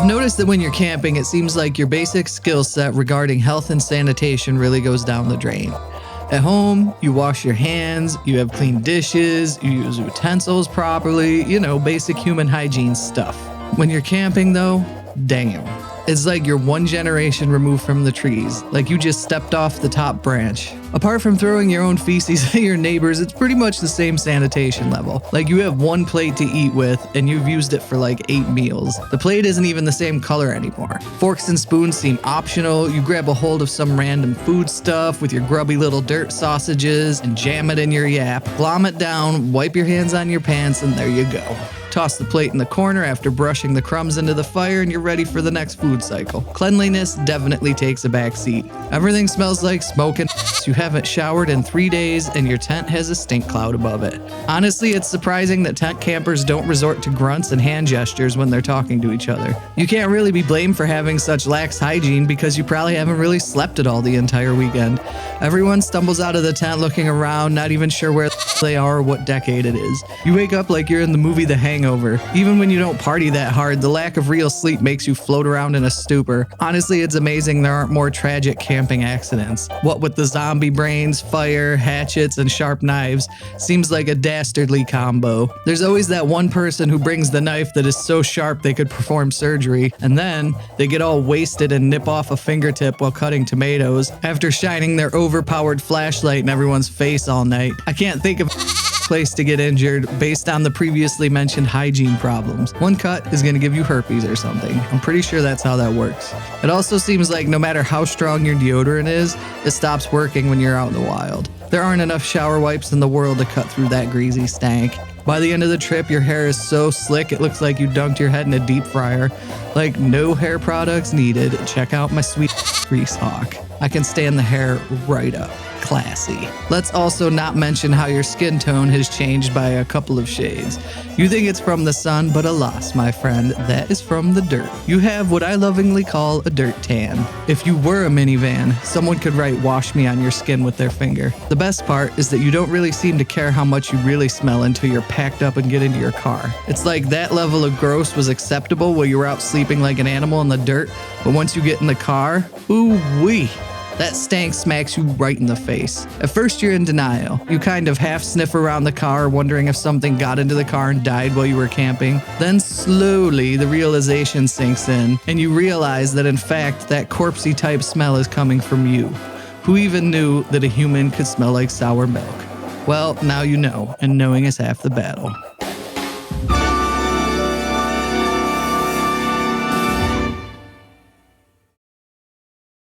noticed that when you're camping, it seems like your basic skill set regarding health and sanitation really goes down the drain. At home, you wash your hands, you have clean dishes, you use utensils properly, basic human hygiene stuff. When you're camping though, damn. It's like you're one generation removed from the trees, like you just stepped off the top branch. Apart from throwing your own feces at your neighbors, it's pretty much the same sanitation level. Like you have one plate to eat with and you've used it for like 8 meals. The plate isn't even the same color anymore. Forks and spoons seem optional. You grab a hold of some random food stuff with your grubby little dirt sausages and jam it in your yap. Glom it down, wipe your hands on your pants, and there you go. Toss the plate in the corner after brushing the crumbs into the fire and you're ready for the next food cycle. Cleanliness definitely takes a back seat. Everything smells like smoke and you haven't showered in 3 days and your tent has a stink cloud above it. Honestly, it's surprising that tent campers don't resort to grunts and hand gestures when they're talking to each other. You can't really be blamed for having such lax hygiene because you probably haven't really slept at all the entire weekend. Everyone stumbles out of the tent looking around, not even sure where they are or what decade it is. You wake up like you're in the movie The Hangover. Even when you don't party that hard, the lack of real sleep makes you float around in a stupor. Honestly, it's amazing there aren't more tragic camping accidents. What with the zombie brains, fire, hatchets, and sharp knives, seems like a dastardly combo. There's always that one person who brings the knife that is so sharp they could perform surgery, and then they get all wasted and nip off a fingertip while cutting tomatoes after shining their overpowered flashlight in everyone's face all night. I can't think of place to get injured based on the previously mentioned hygiene problems. One cut is going to give you herpes or something. I'm pretty sure that's how that works. It also seems like no matter how strong your deodorant is, it stops working when you're out in the wild. There aren't enough shower wipes in the world to cut through that greasy stank. By the end of the trip, your hair is so slick it looks like you dunked your head in a deep fryer. Like, no hair products needed. Check out my sweet grease hawk. I can stand the hair right up. Classy. Let's also not mention how your skin tone has changed by a couple of shades. You think it's from the sun, but alas, my friend, that is from the dirt. You have what I lovingly call a dirt tan. If you were a minivan, someone could write "wash me" on your skin with their finger. The best part is that you don't really seem to care how much you really smell until you're packed up and get into your car. It's like that level of gross was acceptable while you were out sleeping like an animal in the dirt, but once you get in the car, ooh-wee. That stank smacks you right in the face. At first you're in denial. You kind of half sniff around the car, wondering if something got into the car and died while you were camping. Then slowly the realization sinks in, and you realize that in fact that corpsey type smell is coming from you. Who even knew that a human could smell like sour milk? Well, now you know, and knowing is half the battle.